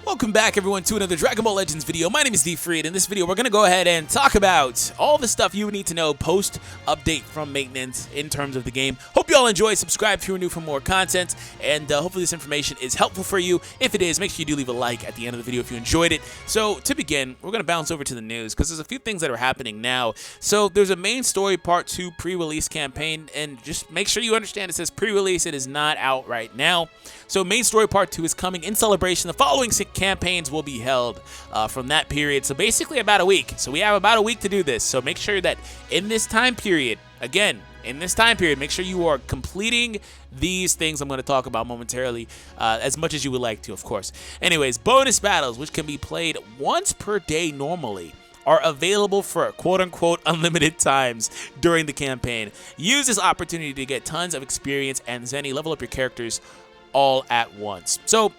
Welcome back, everyone, to another Dragon Ball Legends video. My name is DFree, and in this video, we're going to go ahead and talk about all the stuff you need to know post-update from maintenance in terms of the game. Hope you all enjoy. Subscribe if you're new for more content, and hopefully this information is helpful for you. If it is, make sure you do leave a like at the end of the video if you enjoyed it. So, to begin, we're going to bounce over to the news, because there's a few things that are happening now. So, there's a main story part 2 pre-release campaign, and just make sure you understand it says pre-release. It is not out right now. So, main story part 2 is coming in celebration. The following campaigns will be held from that period. So basically about a week. So we have about a week to do this. So make sure that in this time period, again, in this time period, make sure you are completing these things I'm going to talk about momentarily, as much as you would like to, of course. Anyways, bonus battles, which can be played once per day normally, are available for quote-unquote unlimited times during the campaign. Use this opportunity to get tons of experience and Zenny level up your characters all at once. So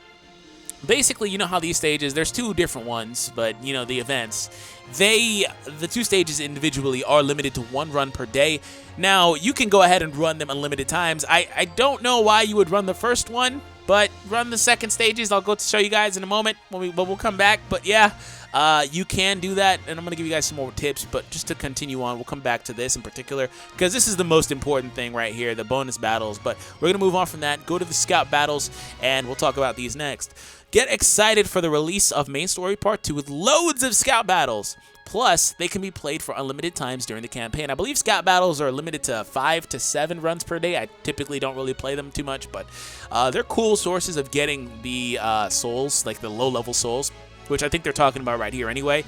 basically, you know how these stages, there's two different ones, but you know, the events, the two stages individually are limited to one run per day. Now, you can go ahead and run them unlimited times. I don't know why you would run the first one, but run the second stages. I'll go to show you guys in a moment when we'll come back. But yeah, you can do that, and I'm going to give you guys some more tips. But just to continue on, we'll come back to this in particular, because this is the most important thing right here, the bonus battles. But we're going to move on from that, go to the scout battles, and we'll talk about these next. Get excited for the release of Main Story Part 2 with loads of scout battles. Plus, they can be played for unlimited times during the campaign. I believe scout battles are limited to 5 to 7 runs per day. I typically don't really play them too much, but they're cool sources of getting the souls, like the low-level souls, which I think they're talking about right here anyway.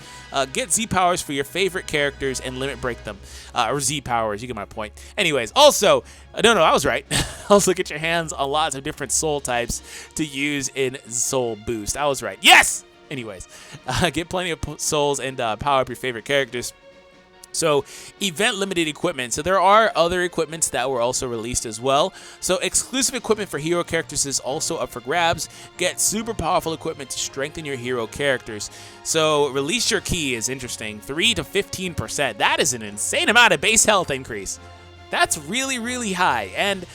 Get Z-Powers for your favorite characters and limit break them. Or Z-Powers, you get my point. Anyways, also, no, I was right. Also, get your hands on lots of different soul types to use in Soul Boost. I was right. Yes! Anyways, get plenty of souls and power up your favorite characters. So, event-limited equipment. So, there are other equipments that were also released as well. So, exclusive equipment for hero characters is also up for grabs. Get super powerful equipment to strengthen your hero characters. So, release your key is interesting. 3 to 15%. That is an insane amount of base health increase. That's really, really high. And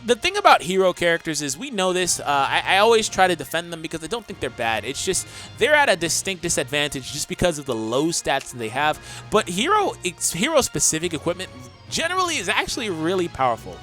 the thing about hero characters is, we know this, I always try to defend them because I don't think they're bad. It's just, they're at a distinct disadvantage just because of the low stats that they have. But hero-specific equipment generally is actually really powerful.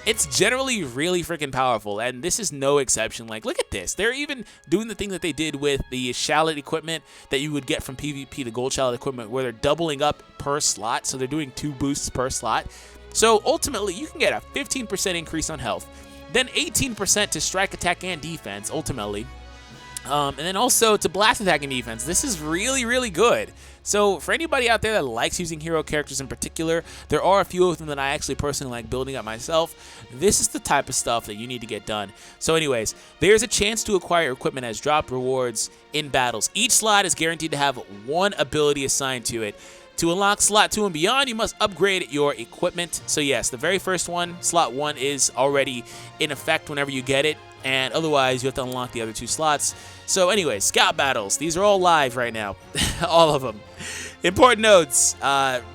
It's generally really freaking powerful, and this is no exception. Like, look at this. They're even doing the thing that they did with the shallot equipment that you would get from PvP, the gold shallot equipment, where they're doubling up per slot, so they're doing 2 boosts per slot. So ultimately, you can get a 15% increase on health, then 18% to strike, attack, and defense, ultimately. And then also to blast attack and defense. This is really, really good. So for anybody out there that likes using hero characters in particular, there are a few of them that I actually personally like building up myself. This is the type of stuff that you need to get done. So anyways, there's a chance to acquire equipment as drop rewards in battles. Each slot is guaranteed to have one ability assigned to it. To unlock slot 2 and beyond, you must upgrade your equipment. So yes, the very first one, slot 1, is already in effect whenever you get it, and otherwise you have to unlock the other 2 slots. So anyways, scout battles, these are all live right now, all of them. Important notes,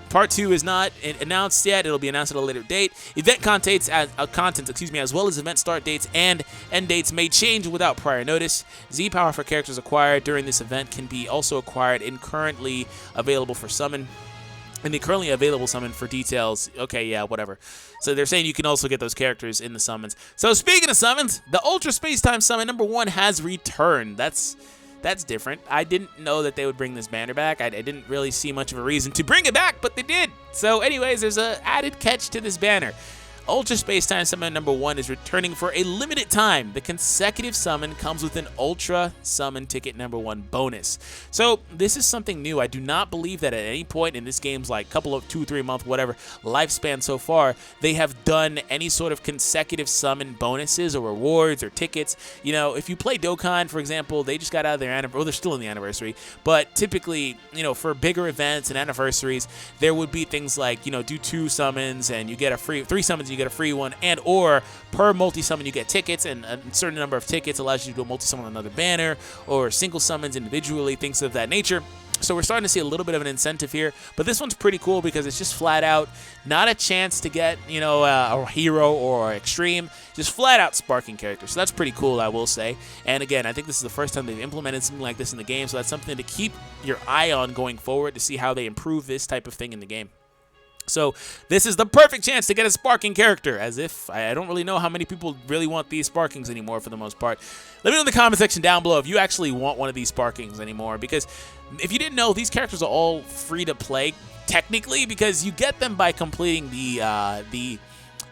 Part 2 is not announced yet. It'll be announced at a later date. Event content, as well as event start dates and end dates may change without prior notice. Z-Power for characters acquired during this event can be also acquired in currently available for summon. And the currently available summon for details. Okay, yeah, whatever. So they're saying you can also get those characters in the summons. So speaking of summons, the Ultra Space Time Summon number 1 has returned. That's different. I didn't know that they would bring this banner back. I didn't really see much of a reason to bring it back, but they did. So anyways, there's an added catch to this banner. Ultra Space Time Summon number 1 is returning for a limited time. The consecutive summon comes with an Ultra Summon Ticket number 1 bonus. So this is something new. I do not believe that at any point in this game's like couple of 2-3 month whatever lifespan so far, they have done any sort of consecutive summon bonuses or rewards or tickets. You know, if you play Dokkan, for example, they just got out of their anniversary, well, they're still in the anniversary, but typically, you know, for bigger events and anniversaries, there would be things like, you know, do 2 summons and you get a free 3 summons, you get a free one, and or per multi-summon you get tickets, and a certain number of tickets allows you to do a multi-summon on another banner, or single summons individually, things of that nature. So we're starting to see a little bit of an incentive here, but this one's pretty cool because it's just flat out not a chance to get, you know, a hero or extreme, just flat out sparking character. So that's pretty cool, I will say. And again, I think this is the first time they've implemented something like this in the game, so that's something to keep your eye on going forward to see how they improve this type of thing in the game. So this is the perfect chance to get a sparking character, as if I don't really know how many people really want these sparkings anymore for the most part. Let me know in the comment section down below if you actually want one of these sparkings anymore, because if you didn't know, these characters are all free to play technically, because you get them by completing the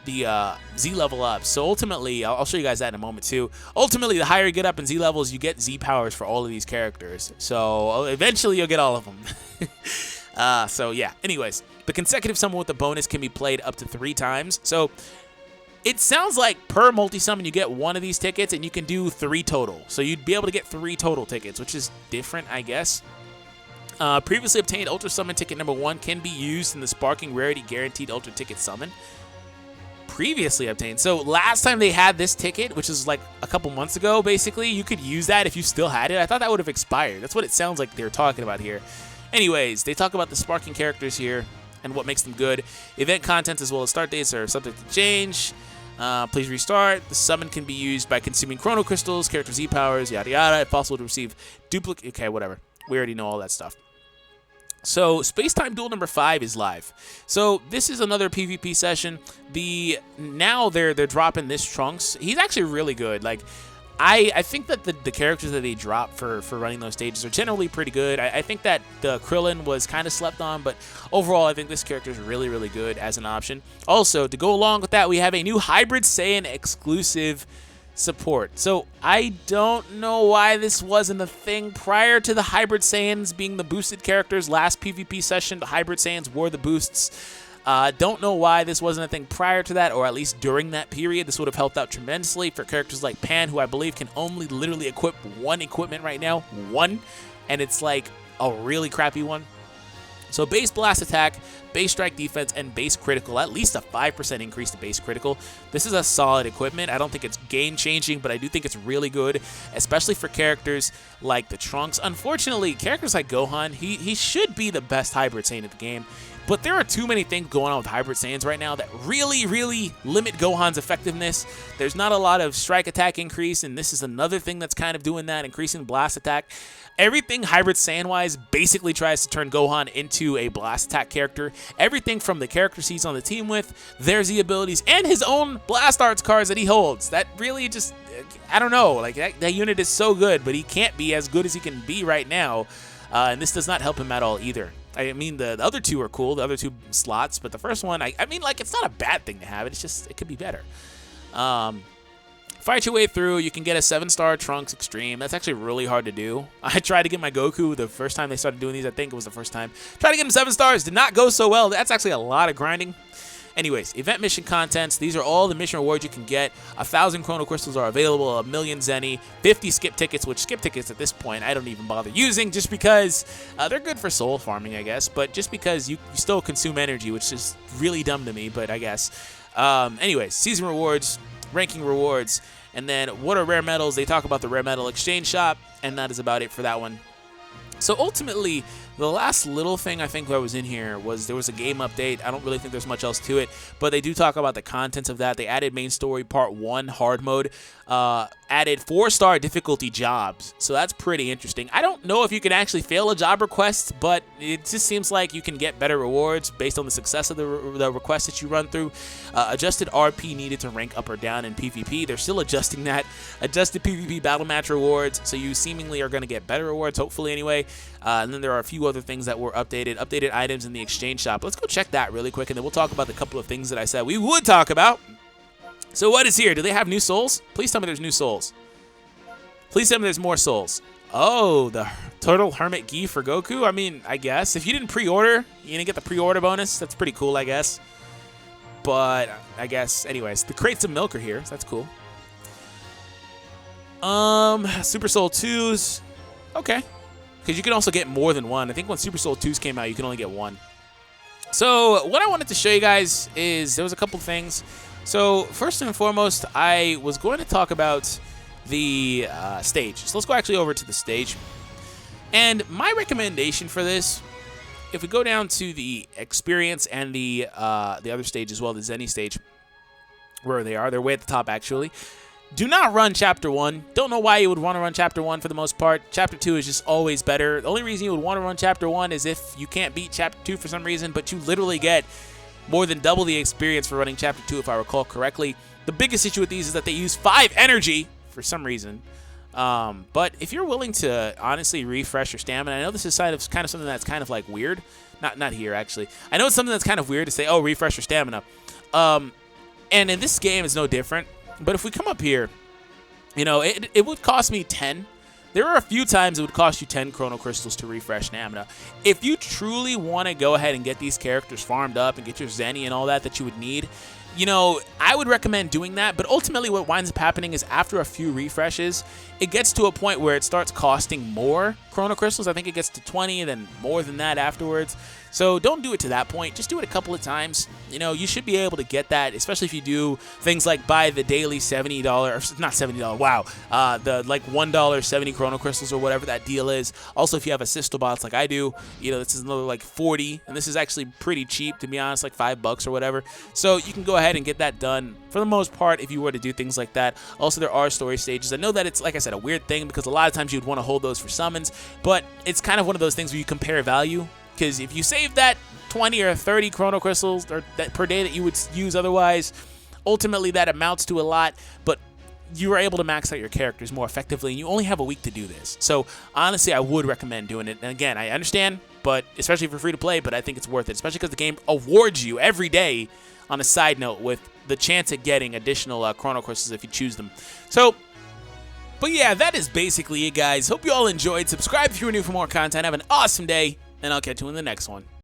Z level up. So ultimately, I'll show you guys that in a moment too. Ultimately, the higher you get up in Z levels, you get Z powers for all of these characters. So eventually you'll get all of them. So yeah, anyways, the consecutive summon with the bonus can be played up to 3 times. So it sounds like per multi-summon you get 1 of these tickets and you can do 3 total. So you'd be able to get 3 total tickets, which is different, I guess. Previously obtained Ultra Summon ticket number 1 can be used in the Sparking Rarity Guaranteed Ultra Ticket Summon. Previously obtained. So last time they had this ticket, which is like a couple months ago, basically, you could use that if you still had it. I thought that would have expired. That's what it sounds like they're talking about here. Anyways, they talk about the sparking characters here and what makes them good. Event content as well as start dates are subject to change. Please restart. The summon can be used by consuming chrono crystals, character Z powers, yada yada. If possible to receive duplicate. Okay, whatever. We already know all that stuff. So Space-Time Duel number 5 is live. So this is another PvP session. Now they're dropping this Trunks. He's actually really good. Like, I think that the characters that they drop for running those stages are generally pretty good. I think that the Krillin was kind of slept on, but overall I think this character is really, really good as an option. Also, to go along with that, we have a new Hybrid Saiyan exclusive support. So I don't know why this wasn't a thing prior to the Hybrid Saiyans being the boosted characters. Last PvP session, the Hybrid Saiyans were the boosts. Don't know why this wasn't a thing prior to that, or at least during that period. This would have helped out tremendously for characters like Pan, who I believe can only literally equip 1 equipment right now. 1. And it's like a really crappy one. So base blast attack, base strike defense, and base critical. At least a 5% increase to base critical. This is a solid equipment. I don't think it's game-changing, but I do think it's really good, especially for characters like the Trunks. Unfortunately, characters like Gohan, he should be the best Hybrid Saiyan in the game. But there are too many things going on with Hybrid Saiyans right now that really, really limit Gohan's effectiveness. There's not a lot of strike attack increase, and this is another thing that's kind of doing that, increasing blast attack. Everything Hybrid Saiyan-wise basically tries to turn Gohan into a blast attack character. Everything from the characters he's on the team with, their Z abilities, and his own blast arts cards that he holds. That really just, I don't know, like that unit is so good, but he can't be as good as he can be right now, and this does not help him at all either. I mean, the other 2 are cool, the other 2 slots, but the first one, I mean, like, it's not a bad thing to have. It's just, it could be better. Fight your way through. You can get a 7-star Trunks Extreme. That's actually really hard to do. I tried to get my Goku the first time they started doing these. I think it was the first time. Tried to get him 7 stars. Did not go so well. That's actually a lot of grinding. Anyways, event mission contents. These are all the mission rewards you can get. 1,000 Chrono Crystals are available, 1,000,000 Zenny, 50 skip tickets, which skip tickets at this point I don't even bother using just because they're good for soul farming, I guess, but just because you still consume energy, which is really dumb to me, but I guess. Anyways, season rewards, ranking rewards, and then what are rare metals? They talk about the rare metal exchange shop, and that is about it for that one. So ultimately, the last little thing I think that was in here was there was a game update. I don't really think there's much else to it, but they do talk about the contents of that. They added main story part 1 hard mode, added 4-star difficulty jobs, so that's pretty interesting. I don't know if you can actually fail a job request, but it just seems like you can get better rewards based on the success of the request that you run through. Adjusted RP needed to rank up or down in PvP. They're still adjusting that. Adjusted PvP battle match rewards, so you seemingly are going to get better rewards, hopefully anyway. And then there are a few other things that were updated items in the exchange shop. Let's go check that really quick, and then we'll talk about the couple of things that I said we would talk about. So what is here? Do they have new souls? Please tell me there's new souls. Please tell me there's more souls. Oh, the Turtle Hermit Gi for Goku? I mean, I guess. If you didn't pre-order, you didn't get the pre-order bonus. That's pretty cool, I guess. But, I guess, anyways. The crates of milk are here, so that's cool. Super Soul 2s. Okay. Because you can also get more than one. I think when Super Soul 2s came out, you can only get 1. So, what I wanted to show you guys is there was a couple things. So, first and foremost, I was going to talk about the stage. So, let's go actually over to the stage. And my recommendation for this, if we go down to the experience and the other stage as well, the Zenny stage, where they are, they're way at the top actually. Do not run Chapter 1. Don't know why you would want to run Chapter 1 for the most part. Chapter 2 is just always better. The only reason you would want to run Chapter 1 is if you can't beat Chapter 2 for some reason, but you literally get more than double the experience for running Chapter 2 if I recall correctly. The biggest issue with these is that they use 5 energy for some reason. But if you're willing to honestly refresh your stamina, I know this is kind of something that's kind of like weird. Not here, actually. I know it's something that's kind of weird to say, oh, refresh your stamina. And in this game, it's no different. But if we come up here, you know, it would cost me 10. There are a few times it would cost you 10 Chrono Crystals to refresh stamina. If you truly want to go ahead and get these characters farmed up and get your Zenny and all that you would need, you know, I would recommend doing that. But ultimately what winds up happening is after a few refreshes, it gets to a point where it starts costing more Chrono Crystals. I think it gets to 20 and then more than that afterwards. So don't do it to that point. Just do it a couple of times. You know, you should be able to get that, especially if you do things like buy the daily $70, or not $70, wow, the like $1 70 Chrono Crystals or whatever that deal is. Also, if you have a bots like I do, you know, this is another like 40, and this is actually pretty cheap, to be honest, like $5 or whatever. So you can go ahead and get that done for the most part if you were to do things like that. Also, there are story stages. I know that it's, like I said, a weird thing because a lot of times you'd want to hold those for summons, but it's kind of one of those things where you compare value. Because if you save that 20 or 30 Chrono Crystals or that per day that you would use otherwise, ultimately that amounts to a lot, but you are able to max out your characters more effectively, and you only have a week to do this. So honestly, I would recommend doing it. And again, I understand, but especially for free to play, but I think it's worth it, especially because the game awards you every day, on a side note, with the chance at getting additional Chrono Crystals if you choose them. So, but yeah, that is basically it, guys. Hope you all enjoyed. Subscribe if you are new for more content. Have an awesome day, and I'll catch you in the next one.